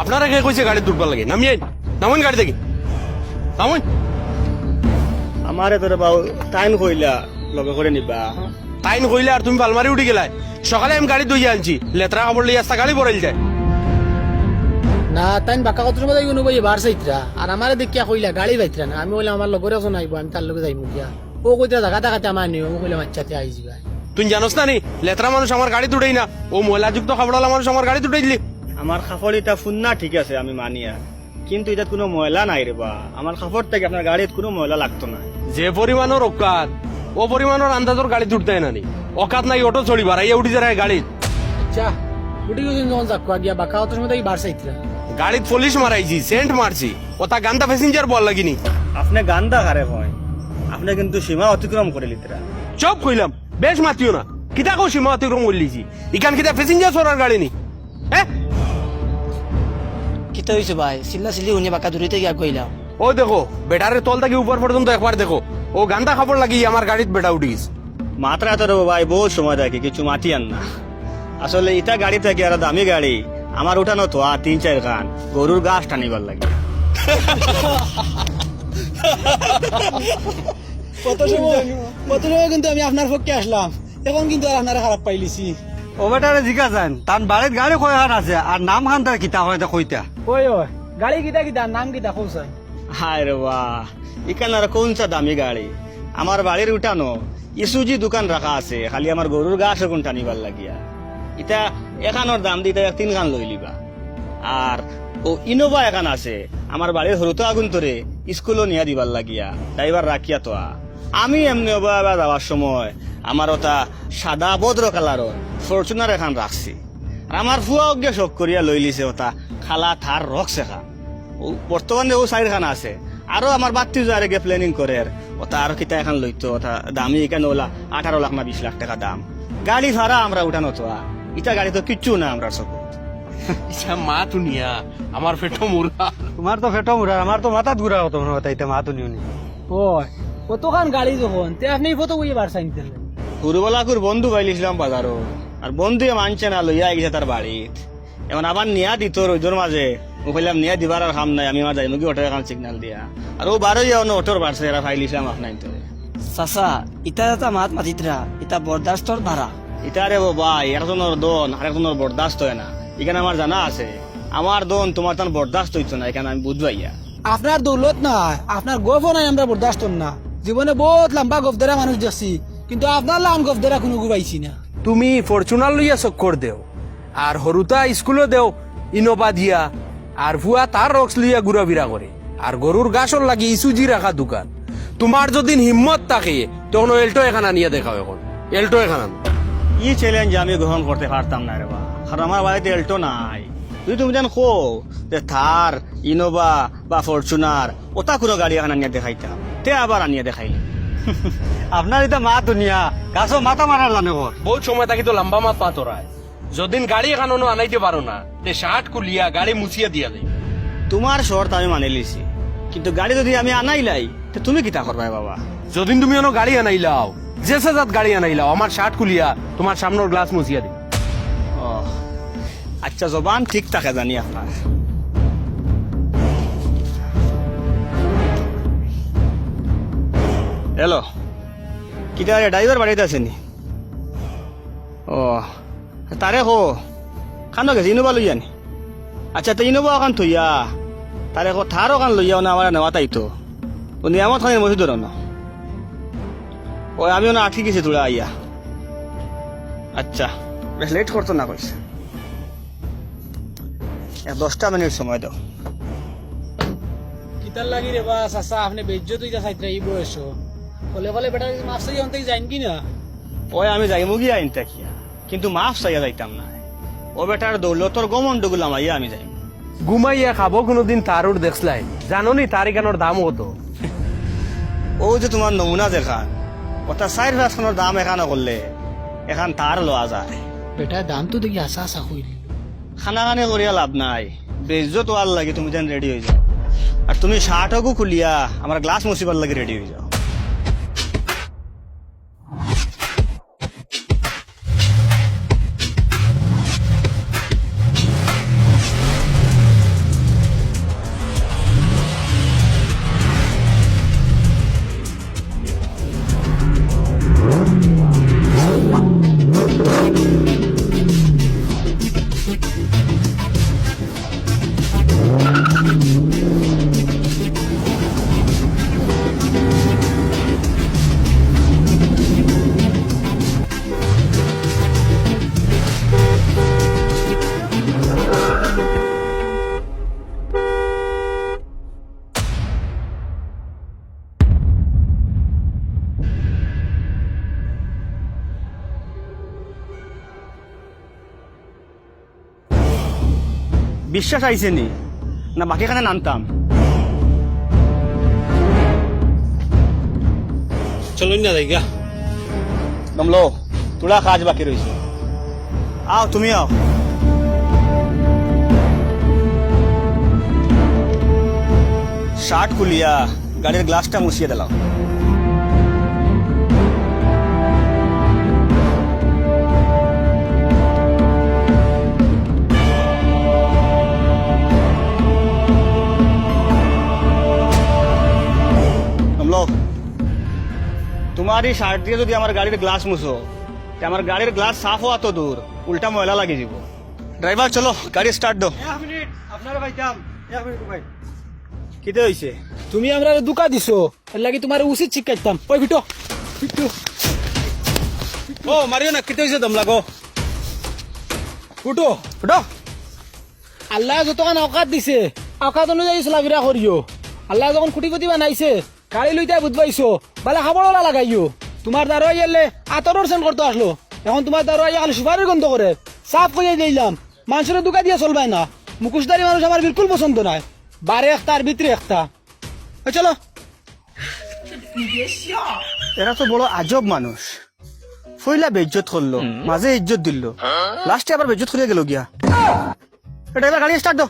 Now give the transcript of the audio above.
আপনারা কে কইছে গাড়ি তুলবার লাগে? নামিয়ে নামুন গাড়ি থেকে, নামুন। আমারে তোরে বাউ টাইম কইলা লগে করে নিবা। তাইন কইলে আর তুমি আলমারি উঠে গেলাই। সকালে আমি গাড়ি ধুইয়া আনছি, লেতরা কাপড় লিয়ে আসতা গাড়ি বড়াইল যায়। না তাই বাঁকা কত মধ্যে অনুভব বার চাইতরা আর আমারে দেখিয়া কইলা গাড়ি বাইতরা না। আমি বললাম আমার লগরে এখন আইব, আমি তার লগে যাইমু গিয়া। ও কইতা জায়গা দেখাতে আমার নিও। আমি কইলাম আচ্ছাতে আই যাবা। তুই জানোস না নি লেতরা মানুষ আমার গাড়ি তুটাই না, ও ময়লাযুক্ত কাপড়ওয়ালা মানুষ আমার গাড়ি তুটাই দিলি। আমার কাপড় এটা ফুন্না ঠিক আছে আমি মানিয়া, কিন্তু এটা কোনো ময়লা নাই রে বা। আমার কাপড় থেকে আপনার গাড়িত কোনো ময়লা লাগতো না। যে পরিমাণের অকাত ও পরিমাণের আন্দাজর গাড়ি তুটতে না নি। অকাত নাই অটো চড়ি বাড়াইয়া উঠি যায় গাড়ি। আচ্ছা উঠি গেছেন যখন যাকুয়া গিয়া বাঁকা কত মধ্যে বার চাইতরা। গাড়িত পুলিশ মারাইছি, সেন্ট মারছি, ওটা গান্দা প্যাসেঞ্জার বল লাগিনি। আপনি গান্দা হারে হয়, আপনি কিন্তু সীমা অতিক্রম করে লিতরা। চপ কইলাম, বেশ মাতিও না। কিতা কো সীমা অতিক্রম করলিছি? ইখান কিতা প্যাসেঞ্জার চড়ার গাড়ি নি? হ্যাঁ কিতা হইছে ভাই? সিল্লা সিল্লি উনি বাঁকা দূরিতে গিয়া কইলাম। ও দেখো বেটারের তল থেকে উপর পর্যন্ত একবার দেখো, ও গান্দা খাবার লাগিয়ে আমার গাড়িত বেটা উঠে গেছে। মাত্রা তো রে ভাই বহুত সময় থাকে, কিছু মাতিয়ান না। আসলে ইটা গাড়ি থেকে আর দামি গাড়ি আমার উঠানো তো 3-4 খান গরুর গাছ টানিবার লাগে। কত সময় কিন্তু আমি আপনার পক্ষে আসলাম, এখন কিন্তু আর আপনারা খারাপ পাইলিছি। ও বেটারে জিজ্ঞা যান তার বাড়ির গাড়ি কয়খান আছে আর নাম খান তার কিতা হয় কইতা। ওই ওই গাড়ি কিতা কিতা নাম কিতা কৌসাই? হায় রে বাহ, এখানে আর কোনটা দামি গাড়ি? আমার বাড়ির উঠানো ইসুজি দোকান রাখা আছে, খালি আমার গরুর গাছ এখন টানিবার লাগিয়া। এটা এখানোর দাম দিতে 3 খান লই লিবা। আর ও ইনোভা এখান আছে আমার বাড়ির হরুতো আগুন তোরে স্কুলও নিয়া দিবার লাগিয়া, ড্রাইভার রাখিয়া তো আমি এমনি ওবা যাওয়ার সময় আমার ওটা সাদা বদ্র কালারর ফরচুনার এখান রাখছি। আর আমার ফুয়া গিয়ে শখ করিয়া লই লিছে ওটা খালা থার রক্স এখান। ও বর্তমানে ও 4 খান আছে, আরো আমার বাত্তি যারে গে প্ল্যানিং করে ওটা আরো কিতা এখন লইতো। ওটা দামি এখানে ওলা 18 লাখ না 20 লাখ টাকা দাম। গাড়ি ভাড়া আমরা উঠানো তো ইটা গাড়ি তো কিচ্ছু না আমরা সব। মা তুনিয়া আমার পেটো মুরা। তোমার তো ফেটো মুড়া, আমার তো মাথা ঘুরা হতো মনে হতো এটা মাথা নিউনি। ওই কতখান গাড়ি যখন তে আপনি কত কইয়ে বার চাইতে? হুরুবলাকুর বন্ধু পাইলিছিলাম বাজারও, আর বন্ধু মানছে না, লইয়া গেছে তার বাড়িত। এখন আবার নিয়া দিত রোজোর মাঝে। ও কইলাম নিয়া দিবার আর কাম নাই, আমি আমার যাই মুখে অটোর এখন সিগন্যাল দিয়া। আর ও বারোই অটোর বাড়ছে, এরা ফাইলিছিলাম আপনার তো। চাচা ইটা এটা মাত মাতিতরা ইটা বরদাস্তর ভাড়া। ইটারে ভাই একজনের দন আর একজনের বরদাস্ত হয় না। এখানে আমার জানা আছে, আমার দন তোমার তখন বরদাস্ত হইতো না, এখানে আমি বুঝবাইয়া। আপনার দৌলত না, আপনার গফও নাই, আমরা বরদাস্ত না। জীবনে বহুত লম্বা গফ দেরা মানুষ দেখছি, কিন্তু আপনার লান গফ দেরা কোনো গুবাইছি না। তুমি ফরচুনার লইয়া চক্কর দেও, আর হরুতা স্কুলে দেও ইনোভা দিয়া, আর ভুয়া তার রক্স লইয়া ঘুরাফিরা করে, আর গরুর গাছর লাগি ইসুজি রাখা দোকান। তোমার যদি হিম্মত থাকে তখন এল্টো এখানা নিয়ে দেখাও। এখন এল্টো এখানা ই চ্যালেঞ্জ আমি গ্রহণ করতে পারতাম না রে বা, কারণ আমার বাড়িতে এল্টো নাই। যদি তুমি যেন কো যে থার ইনোভা বা ফরচুনার ওটা কোনো গাড়ি এখানে আনিয়া দেখাইতাম, তে আবার আনিয়া দেখাইলে। আপনার এটা মা দুনিয়া গাছও মাথা মারার জানে ঘর। বহুত সময় থাকি তো লম্বা মাত পাতরায়। যদিন গাড়ি এখানো আনাইতে পারো না, তে শার্ট খুলিয়া গাড়ি মুছিয়া দিয়া দেয়। তোমার শর্ত আমি মানে লিছি, কিন্তু গাড়ি যদি আমি আনাইলাই তো তুমি কিতা করবাই বাবা? যদিন তুমি অন্য গাড়ি আনাইলাও, যে সাজাত গাড়ি আনাইলাও, আমার শার্ট খুলিয়া তোমার সামনের গ্লাস মুছিয়া দিই। ও আচ্ছা, জবান ঠিক থাকে জানি আপনার। হ্যালো, কিটা ড্রাইভার বাড়িতে আসেনি? ও তারে হো খানো গেছে ইনোভা লইয়া নি? আচ্ছা তো ইনোভা ওখান থইয়া তারে হো থার ওখান লইয়া না আমার নেওয়া তাই তো ও নিয়ামত খানের মসজিদ ধরো না। ও আমিও না আটকে গেছি তোরা আইয়া। আচ্ছা বেশ লেট করতো না কইছে, 10টা মিনিট সময় দাও। কিতার লাগি রে বা চাচা, আপনি বেজ্জত হইতা চাইতে এই বয়স বলে বলে বেটা মাফ চাই অন্তে যাইন কি না? ওই আমি যাই মুগি আইন তাকিয়া, কিন্তু মাফ চাইয়া যাইতাম না। ও বেটার দৌলতর গমন্ড গুলাম আইয়া আমি যাই। ঘুমাইয়া খাবো কোনোদিন তারুর দেখলাই? জানো নি তার এখানোর দাম কত? ও যে তোমার নমুনা দেখান, ওটা 4 খানের দাম এখানে করলে এখান তার লওয়া যায়। বেটা দাম তো দেখি আসা আসা হইল। খানা খানে করিয়া লাভ নাই, বেজ্জত ওয়ার লাগে তুমি যেন রেডি হয়ে যাও। আর তুমি শার্টকও খুলিয়া আমার গ্লাস মুছিবার লাগে রেডি হয়ে যাও। বিশ্বাস আইছে নি না বাকি এখানে নামতাম? চলুন না জায়গা দমলো তোরা কাজ বাকি রয়েছে, আও তুমি আও। শার্ট খুলিয়া গাড়ির গ্লাসটা মুছিয়ে দিলাম। তোমার এই শার্ট দিয়ে যদি আমার গাড়ির গ্লাস মুছো, তে আমার গাড়ির গ্লাস সাফ হওয়া তো দূর, উল্টা ময়লা লাগে যাব। ড্রাইভার চলো গাড়ি স্টার্ট দাও। এক মিনিট আপনারা ভাইতাম, এক মিনিট ভাই। কিতে হইছে? তুমি আমরা দুকা দিছো এর লাগি তোমার উচিত শিক্ষাইতাম। ওই বিটো বিটো ও মারিও না, কিতে হয়েছে দম লাগো, উঠো ওটো আল্লাহ যতক্ষণ অকাত দিছে অকাত অনুযায়ী চলাফেরা করিও। আল্লাহ যখন খুঁটি খুঁটি বানাইছে গাড়ি লইতে বুঝবাইছো বালা খাবড়লা লাগাইও। তোমার দ্বারা এলে আতরের সেন করতে আসলো, এখন তোমার দ্বারা খালি সুপারির গন্ধ করে। সাফ করিয়ে দিলাম, মানুষের দুকা দিয়ে চলবাই না। মুখোশধারী মানুষ আমার বিলকুল পছন্দ নয়। বারে একটা আর ভিতরে একটা। ওই চলো। এরা তো বড় আজব মানুষ। ফইলা বেজ্জত করলো, মাঝে ইজ্জত দিল, লাস্টে আবার বেজ্জত করিয়া গেল গিয়া। ড্রাইভার গাড়ি স্টার্ট দাও।